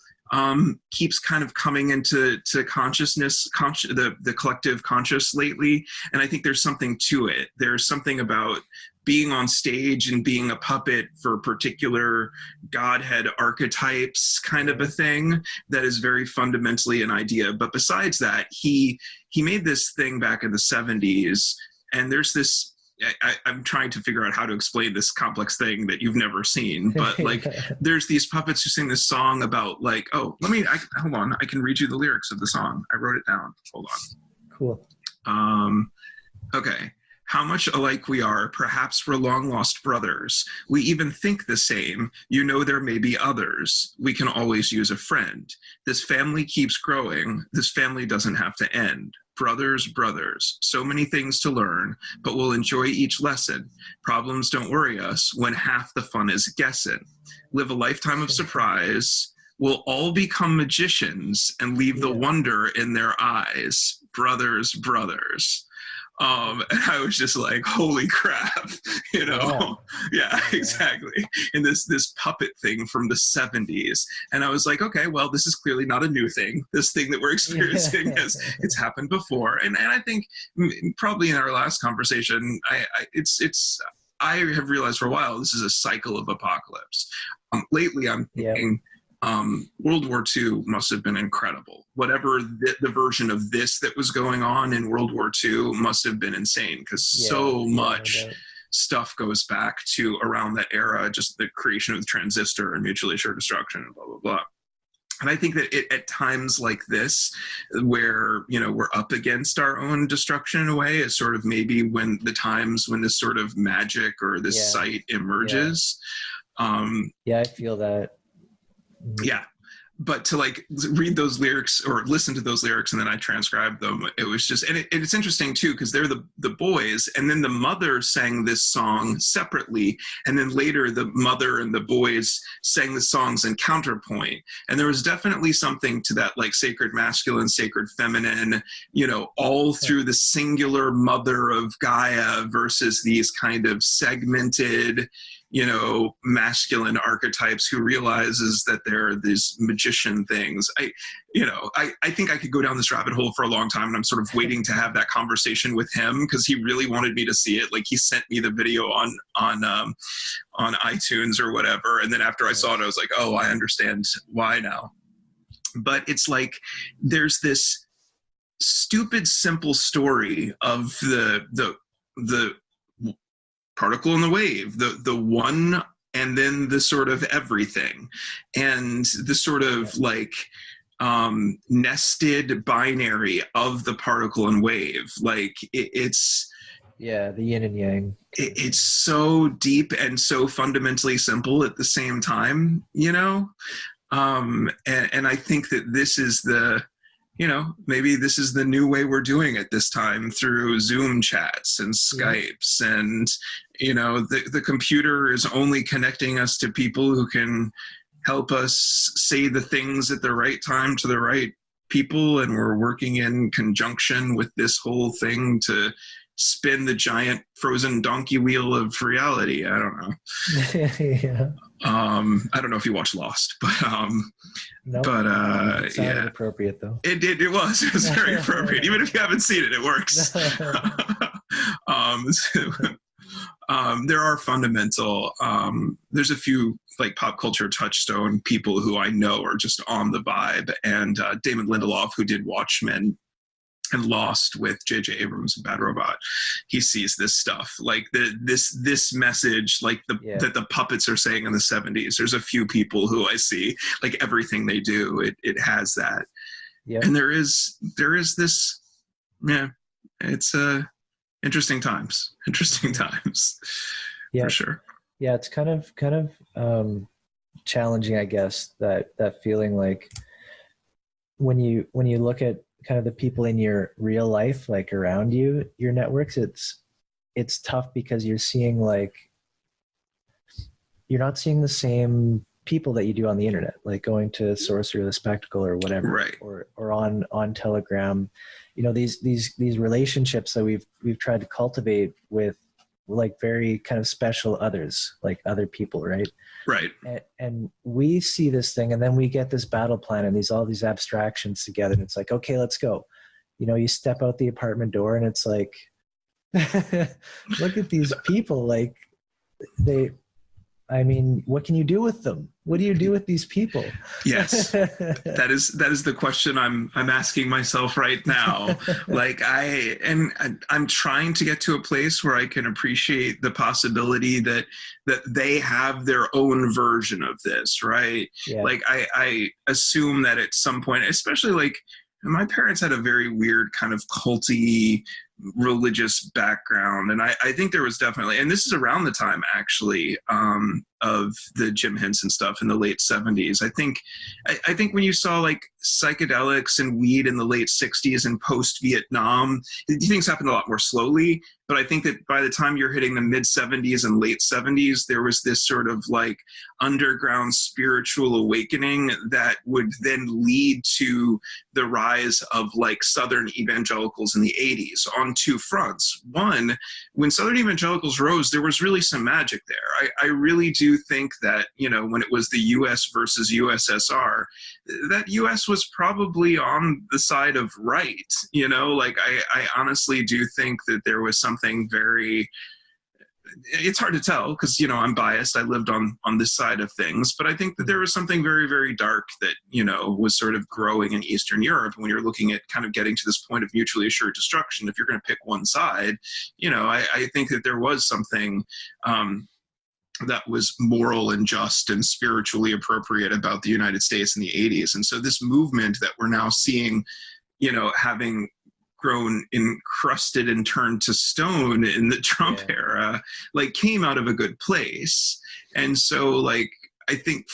keeps kind of coming into consciousness, the collective conscious lately. And I think there's something to it. There's something about being on stage and being a puppet for particular Godhead archetypes kind of a thing that is very fundamentally an idea. But besides that, he made this thing back in the 70s, and there's this, I'm trying to figure out how to explain this complex thing that you've never seen, but, like, there's these puppets who sing this song about, like, hold on, I can read you the lyrics of the song. I wrote it down. Hold on. Cool. Okay. How much alike we are, perhaps we're long lost brothers. We even think the same. You know, there may be others. We can always use a friend. This family keeps growing. This family doesn't have to end. Brothers, so many things to learn, but we'll enjoy each lesson. Problems don't worry us when half the fun is guessing. Live a lifetime of surprise. We'll all become magicians and leave the wonder in their eyes. Brothers. And I was just like, holy crap, you know? Yeah, exactly. And this puppet thing from the 70s. And I was like, okay, well, this is clearly not a new thing. This thing that we're experiencing it's happened before. And I think probably in our last conversation, I have realized for a while, this is a cycle of apocalypse. Lately, I'm thinking, World War II must have been incredible. Whatever the version of this that was going on in World War II must have been insane, because so much stuff goes back to around that era, just the creation of the transistor and mutually assured destruction and blah, blah, blah. And I think that at times like this, where, you know, we're up against our own destruction in a way, is sort of maybe when the times when this sort of magic or this sight emerges. Yeah, I feel that. Yeah. But to like read those lyrics or listen to those lyrics and then I transcribed them, it was just, and it's interesting too, because they're the boys, and then the mother sang this song separately, and then later the mother and the boys sang the songs in counterpoint. And there was definitely something to that, like sacred masculine, sacred feminine, you know, all through the singular mother of Gaia versus these kind of segmented, you know, masculine archetypes who realizes that there are these magician things. I think I could go down this rabbit hole for a long time, and I'm sort of waiting to have that conversation with him, because he really wanted me to see it. Like, he sent me the video on iTunes or whatever, and then after I saw it, I was like, oh, I understand why now. But it's like there's this stupid simple story of the particle and the wave, the one and then the sort of everything, and the sort of like nested binary of the particle and wave. Like it's the yin and yang. It's so deep and so fundamentally simple at the same time, you know. And I think that this is the, you know, maybe this is the new way we're doing it this time, through Zoom chats and Skypes, and, you know, the computer is only connecting us to people who can help us say the things at the right time to the right people, and we're working in conjunction with this whole thing to spin the giant frozen donkey wheel of reality. I don't know. Yeah. I don't know if you watch Lost, but Nope. It sounded appropriate though. It was very appropriate. Even if you haven't seen it, it works. There are fundamental, there's a few like pop culture touchstone people who I know are just on the vibe, and Damon Lindelof, who did Watchmen and Lost with J.J. Abrams and Bad Robot, he sees this stuff, like this message, like that the puppets are saying in the 70s. There's a few people who I see, like everything they do, it has that. Yep. And there is this, it's interesting times, for sure. Yeah, it's kind of challenging, I guess, that feeling like when you look at kind of the people in your real life, like around you, your networks, it's tough because you're seeing, like, you're not seeing the same people that you do on the internet, like going to Sorcery or the Spectacle or whatever, right? Or on Telegram, you know, these relationships that we've tried to cultivate with, like, very kind of special others, like other people, right? Right. And we see this thing, and then we get this battle plan and all these abstractions together, and it's like, okay, let's go. You know, you step out the apartment door, and it's like, look at these people. Like, what can you do with them? What do you do with these people? Yes, that is the question I'm asking myself right now. Like, I'm trying to get to a place where I can appreciate the possibility that they have their own version of this, right? Yeah. Like, I assume that at some point, especially like my parents had a very weird kind of culty religious background, and I think there was definitely, and this is around the time actually of the Jim Henson stuff in the late 70s. I think when you saw like psychedelics and weed in the late 60s and post-Vietnam, things happened a lot more slowly. But I think that by the time you're hitting the mid 70s and late 70s, there was this sort of like underground spiritual awakening that would then lead to the rise of like Southern evangelicals in the 80s on two fronts. One, when Southern evangelicals rose, there was really some magic there. I really do think that, you know, when it was the US versus USSR, that US was probably on the side of right, you know, like I honestly do think that there was something very it's hard to tell because, you know, I'm biased. I lived on this side of things, but I think that there was something very, very dark that, you know, was sort of growing in Eastern Europe. When you're looking at kind of getting to this point of mutually assured destruction, if you're going to pick one side, you know, I think that there was something that was moral and just and spiritually appropriate about the United States in the 80s. And so this movement that we're now seeing, you know, having grown encrusted and turned to stone in the Trump era, like came out of a good place. And so like, I think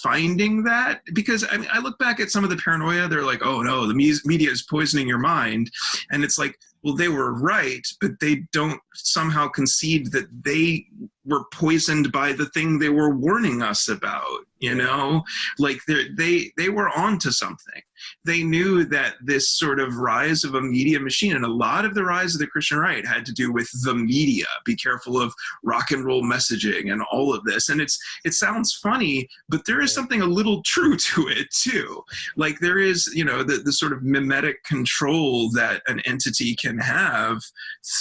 finding that, because I mean, I look back at some of the paranoia, they're like, oh no, the media is poisoning your mind. And it's like, well, they were right, but they don't somehow concede that they were poisoned by the thing they were warning us about, you know? Like they were onto something. They knew that this sort of rise of a media machine, and a lot of the rise of the Christian right had to do with the media. Be careful of rock and roll messaging and all of this. And it sounds funny, but there is something a little true to it too. Like there is, you know, the sort of mimetic control that an entity can have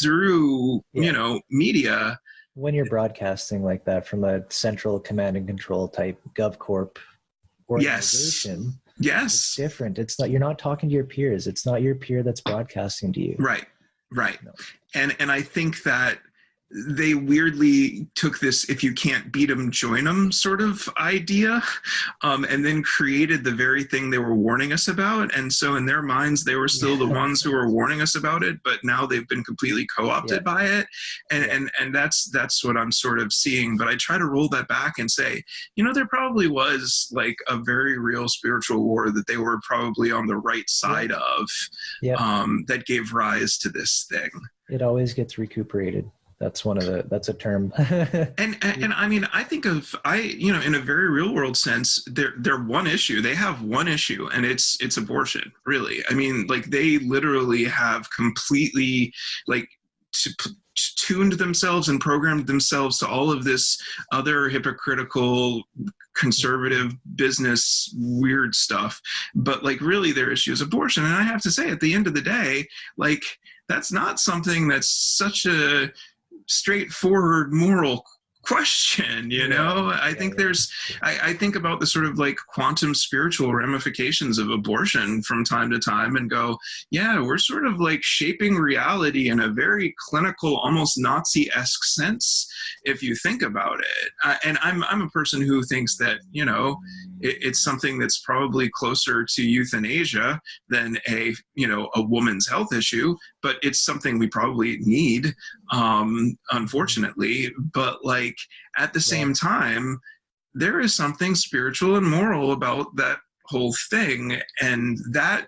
through, you know, media. When you're broadcasting like that from a central command and control type GovCorp organization, it's different. It's not, you're not talking to your peers. It's not your peer that's broadcasting to you. Right. No. And I think that they weirdly took this "if you can't beat them, join them" sort of idea, and then created the very thing they were warning us about. And so in their minds, they were still the ones who were warning us about it, but now they've been completely co-opted by it. And that's what I'm sort of seeing. But I try to roll that back and say, you know, there probably was like a very real spiritual war that they were probably on the right side of, that gave rise to this thing. It always gets recuperated. That's that's a term. and I mean, I think of, you know, in a very real world sense, they're one issue. They have one issue, and it's abortion, really. I mean, like they literally have completely like tuned themselves and programmed themselves to all of this other hypocritical conservative business weird stuff. But like really their issue is abortion. And I have to say, at the end of the day, like that's not something that's such a straightforward moral question, you know? I think I think about the sort of like quantum spiritual ramifications of abortion from time to time and go, yeah, we're sort of like shaping reality in a very clinical, almost Nazi-esque sense, if you think about it. And I'm a person who thinks that, you know, it's something that's probably closer to euthanasia than a woman's health issue, but it's something we probably need, unfortunately. But like at the same time, there is something spiritual and moral about that whole thing, and that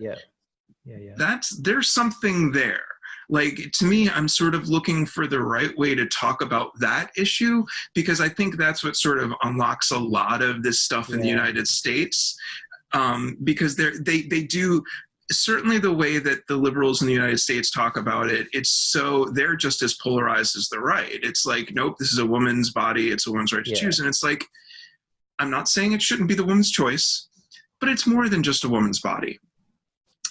there's something there. Like, to me, I'm sort of looking for the right way to talk about that issue, because I think that's what sort of unlocks a lot of this stuff in the United States, because they do, certainly the way that the liberals in the United States talk about it, they're just as polarized as the right. It's like, nope, this is a woman's body, it's a woman's right to choose. And it's like, I'm not saying it shouldn't be the woman's choice, but it's more than just a woman's body.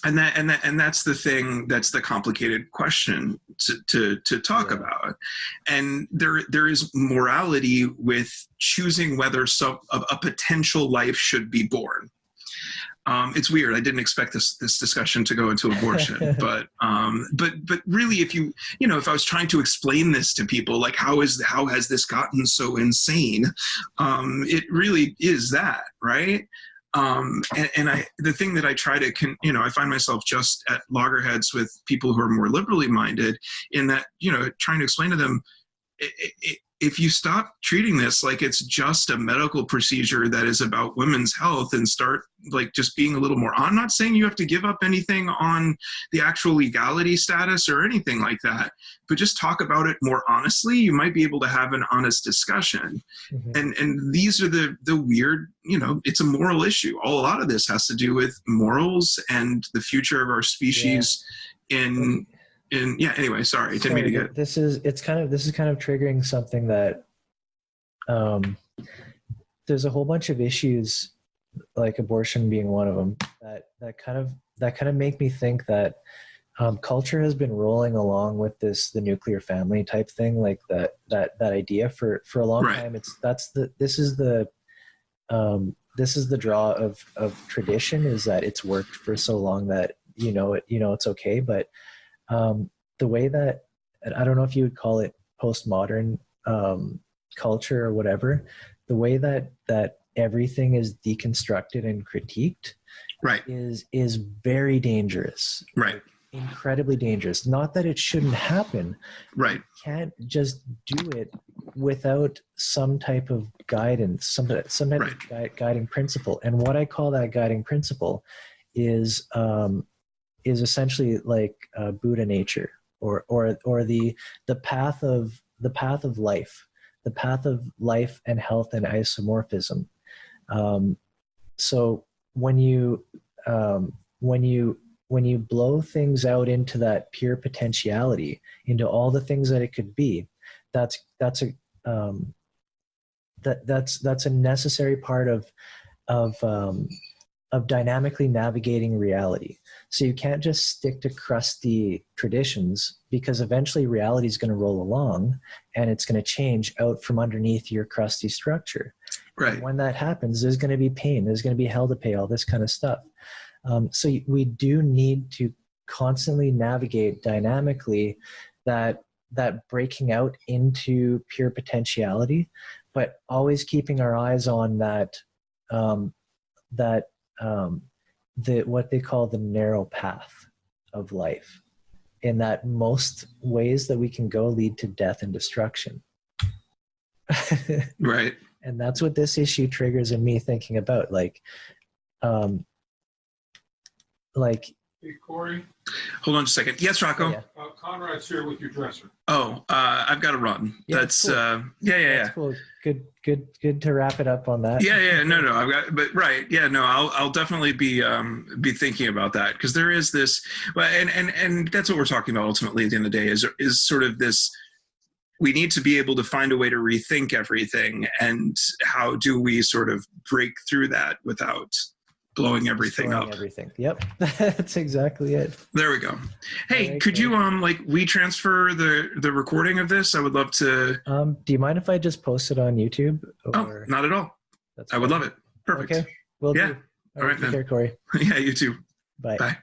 And that's the thing, that's the complicated question to talk about. And there is morality with choosing whether a potential life should be born. It's weird. I didn't expect this discussion to go into abortion, but really, if I was trying to explain this to people, like how has this gotten so insane? It really is that, right? The thing that I try to, I find myself just at loggerheads with people who are more liberally minded, in that, trying to explain to them, if you stop treating this like it's just a medical procedure that is about women's health and start like just being a little more, I'm not saying you have to give up anything on the actual legality status or anything like that, but just talk about it more honestly, you might be able to have an honest discussion. Mm-hmm. And these are the weird, it's a moral issue. A lot of this has to do with morals and the future of our species anyway, sorry, didn't mean to get. This is kind of triggering something that there's a whole bunch of issues, like abortion being one of them, that kind of make me think that culture has been rolling along with the nuclear family type thing, like that idea for a long time. This is the draw of tradition, is that it's worked for so long that it's okay. But the way that, I don't know if you would call it postmodern culture or whatever, the way that everything is deconstructed and critiqued, right, is very dangerous. Right. Like, incredibly dangerous. Not that it shouldn't happen. Right. You can't just do it without some type of guidance, some type of guiding principle. And what I call that guiding principle is essentially like Buddha nature, or the path of life, the path of life and health and isomorphism. So when you blow things out into that pure potentiality, into all the things that it could be, that's a necessary part of dynamically navigating reality. So you can't just stick to crusty traditions, because eventually reality is going to roll along and it's going to change out from underneath your crusty structure. Right. And when that happens, there's going to be pain, there's going to be hell to pay, all this kind of stuff. So we do need to constantly navigate dynamically that breaking out into pure potentiality, but always keeping our eyes on what they call the narrow path of life, in that most ways that we can go lead to death and destruction. Right. And that's what this issue triggers in me thinking about, Hey, Cory. Hold on just a second. Yes, Rocco. Oh, yeah. Conrad's here with your dresser. Oh, I've got to run. Yeah, That's cool. yeah. That's cool. Good to wrap it up on that. Yeah. No. I've got, but right. Yeah. No. I'll definitely be thinking about that, because there is this, and that's what we're talking about ultimately at the end of the day, is sort of this. We need to be able to find a way to rethink everything, and how do we sort of break through that without blowing everything up. Yep. That's exactly it. There we go. Hey, right, could you WeTransfer the recording of this? I would love to. Do you mind if I just post it on YouTube? Oh, not at all. I would love it. Perfect. Okay. Will do. All right, take care, Cory. Yeah, you too. Bye. Bye.